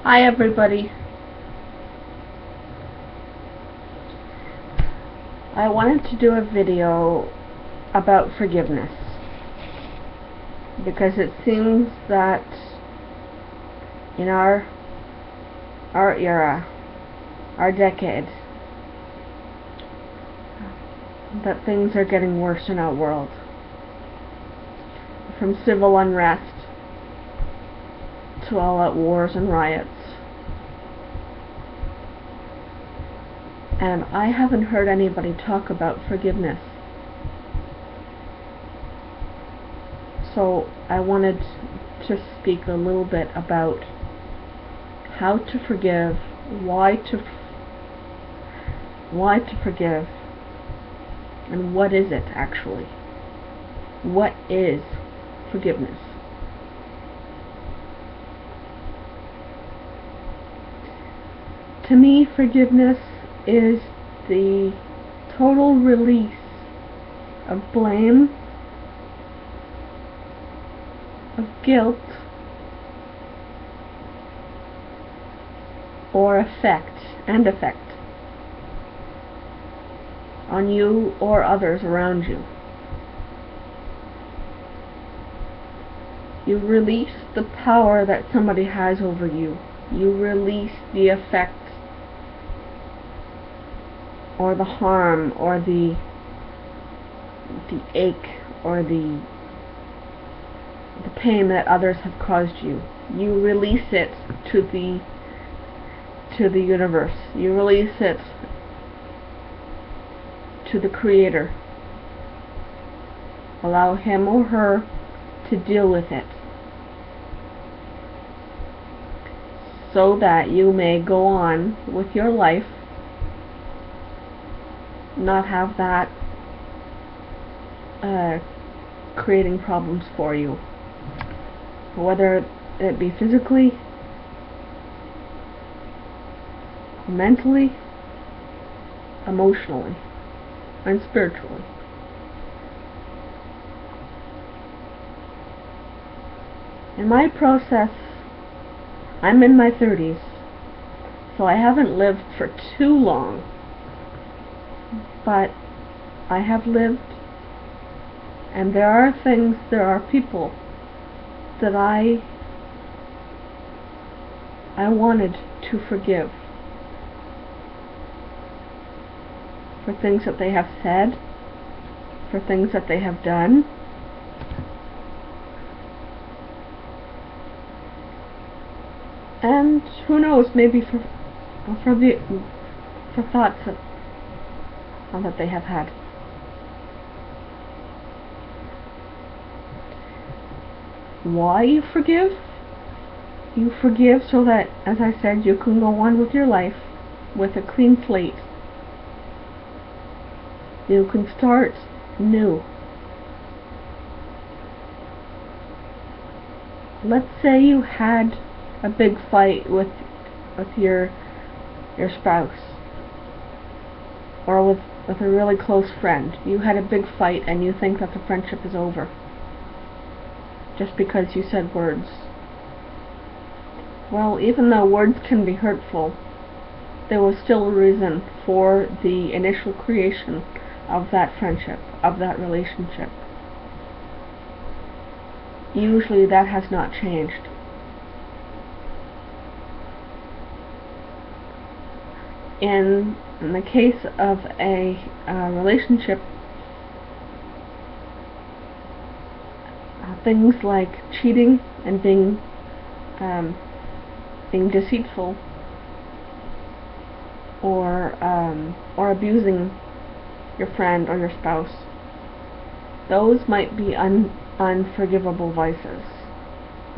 Hi everybody. I wanted to do a video about forgiveness because it seems that in our era, our decade, that things are getting worse in our world. From civil unrest to all-out wars and riots. And I haven't heard anybody talk about forgiveness. So I wanted to speak a little bit about how to forgive, why to forgive, and what is it actually? What is forgiveness? To me, forgiveness is the total release of blame, of guilt, or effect on you or others around you. You release the power that somebody has over you. You release the effect or the harm or the ache or the pain that others have caused you. You release it to the universe. You release it to the Creator. Allow him or her to deal with it, so that you may go on with your life, not have that creating problems for you, whether it be physically, mentally, emotionally, and spiritually. In my process, I'm in my 30s, so I haven't lived for too long, but I have lived, and there are people that I wanted to forgive for things that they have said, for things that they have done, and who knows, maybe for thoughts that they have had. Why you forgive? You forgive so that, as I said, you can go on with your life with a clean slate. You can start new. Let's say you had a big fight with your spouse, or with a really close friend. You had a big fight and you think that the friendship is over just because you said words. Well, even though words can be hurtful, there was still a reason for the initial creation of that friendship, of that relationship. Usually that has not changed. In the case of a relationship, things like cheating and being deceitful, or abusing your friend or your spouse, those might be unforgivable vices,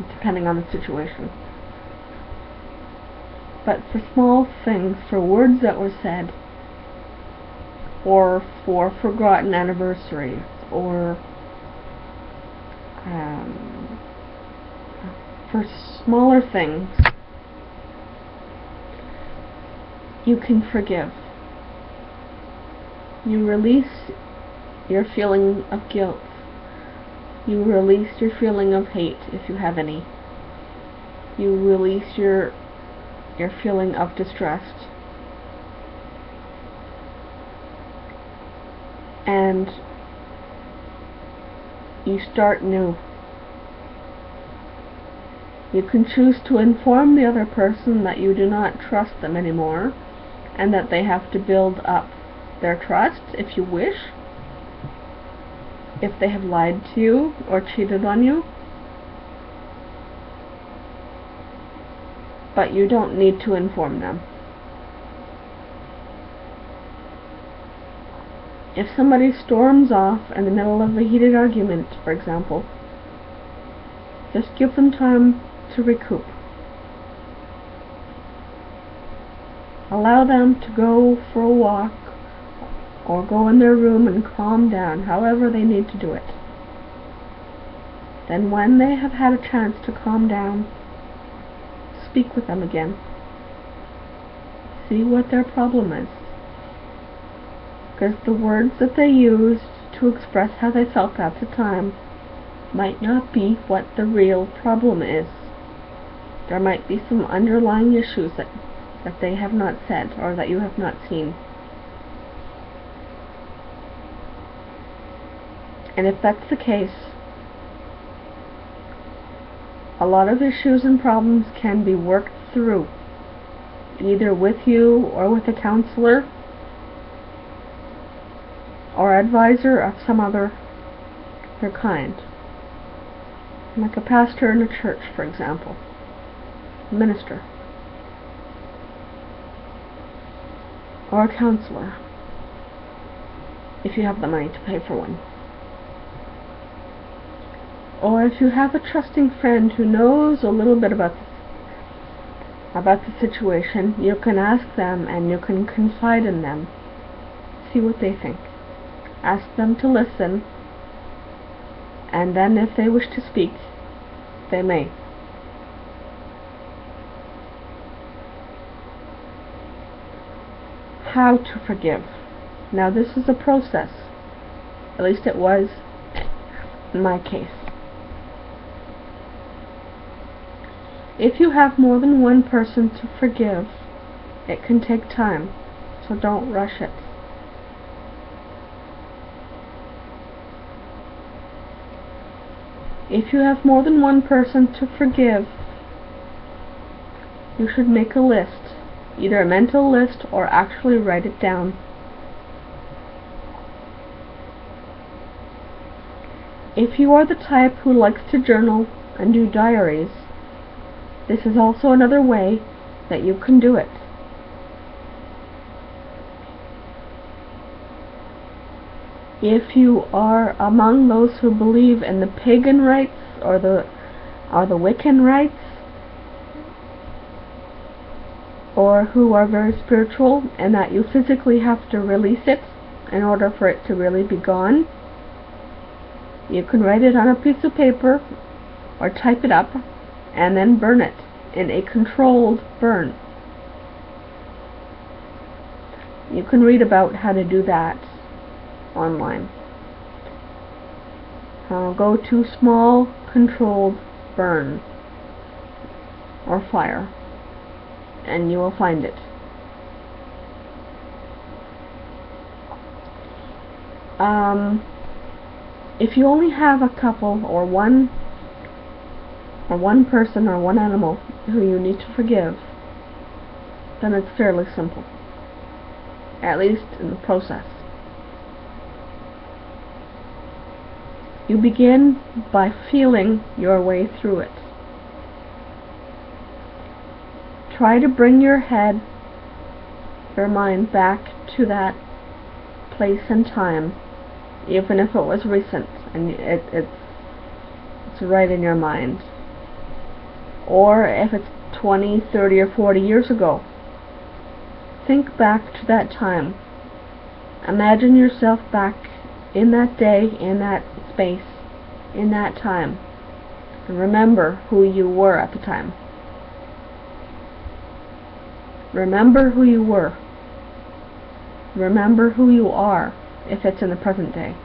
depending on the situation. But for small things, for words that were said, or for forgotten anniversaries, or for smaller things, you can forgive. You release your feeling of guilt. You release your feeling of hate, if you have any. You release your your feeling of distress, and you start new. You can choose to inform the other person that you do not trust them anymore, and that they have to build up their trust if you wish, if they have lied to you or cheated on you. But you don't need to inform them. If somebody storms off in the middle of a heated argument, for example, just give them time to recoup. Allow them to go for a walk or go in their room and calm down, however they need to do it. Then when they have had a chance to calm down, speak with them again. See what their problem is. Because the words that they used to express how they felt at the time might not be what the real problem is. There might be some underlying issues that they have not said or that you have not seen. And if that's the case, a lot of issues and problems can be worked through, either with you or with a counselor or advisor of some other kind. Like a pastor in a church, for example. A minister. Or a counselor, if you have the money to pay for one. Or if you have a trusting friend who knows a little bit about the situation, you can ask them and you can confide in them. See what they think. Ask them to listen, and then if they wish to speak, they may. How to forgive. Now this is a process. At least it was in my case. If you have more than one person to forgive, it can take time, so don't rush it. If you have more than one person to forgive, you should make a list, either a mental list or actually write it down. If you are the type who likes to journal and do diaries, this is also another way that you can do it. If you are among those who believe in the pagan rites or the Wiccan rites, or who are very spiritual and that you physically have to release it in order for it to really be gone, you can write it on a piece of paper or type it up and then burn it in a controlled burn. You can read about how to do that online. Go to small controlled burn or fire and you will find it. If you only have a couple or one person or one animal who you need to forgive, then it's fairly simple, at least in the process. You begin by feeling your way through it. Try to bring your mind back to that place and time, even if it was recent and it's right in your mind. Or if it's 20, 30, or 40 years ago, think back to that time. Imagine yourself back in that day, in that space, in that time. And remember who you were at the time. Remember who you were. Remember who you are, if it's in the present day.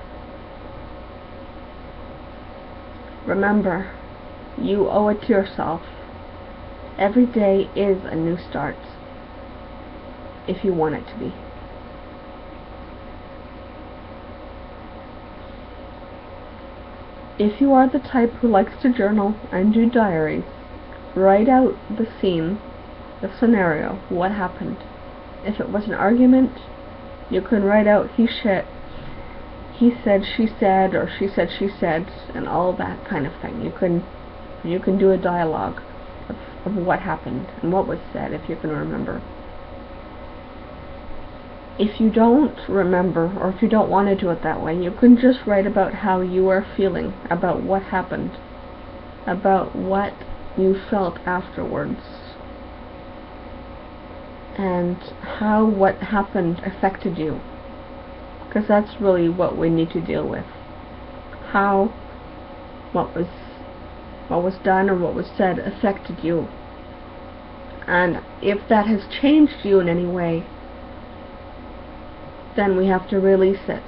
Remember, you owe it to yourself Every day is a new start, if you want it to be. If you are the type who likes to journal and do diaries, write out the scene, the scenario, what happened. If it was an argument, you can write out he said, she said, or she said, and all that kind of thing. You can do a dialogue of what happened and what was said, if you can remember. If you don't remember, or if you don't want to do it that way, you can just write about how you are feeling, about what happened, about what you felt afterwards, and how what happened affected you. Because that's really what we need to deal with. How what was done or what was said affected you. And if that has changed you in any way, then we have to release it,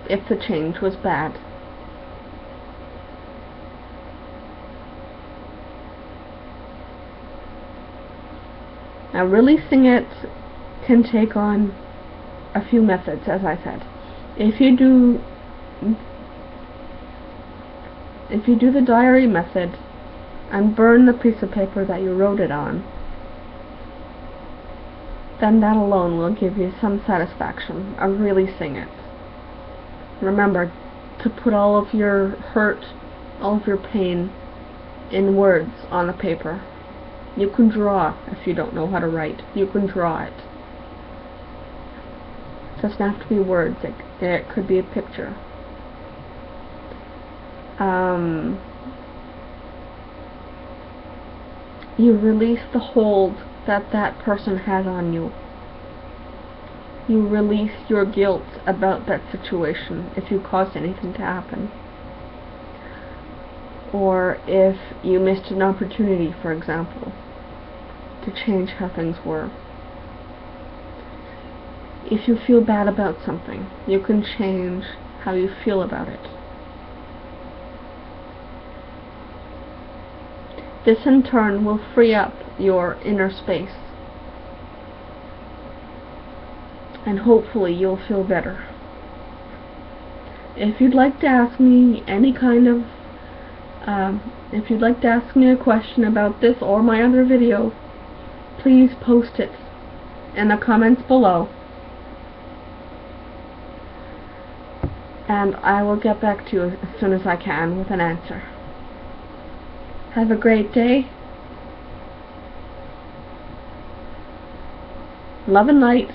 if the change was bad. Now, releasing it can take on a few methods, as I said. If you do the diary method and burn the piece of paper that you wrote it on, then that alone will give you some satisfaction of releasing it. Remember to put all of your hurt, all of your pain in words on the paper. You can draw if you don't know how to write. You can draw it. It doesn't have to be words. It could be a picture. You release the hold that person has on you. You release your guilt about that situation if you caused anything to happen. Or if you missed an opportunity, for example, to change how things were. If you feel bad about something, you can change how you feel about it. This in turn will free up your inner space, and hopefully you'll feel better. If you'd like to ask me any kind of if you'd like to ask me a question about this or my other video, please post it in the comments below, and I will get back to you as soon as I can with an answer. Have a great day. Love and light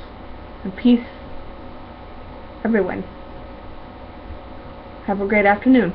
and peace, everyone. Have a great afternoon.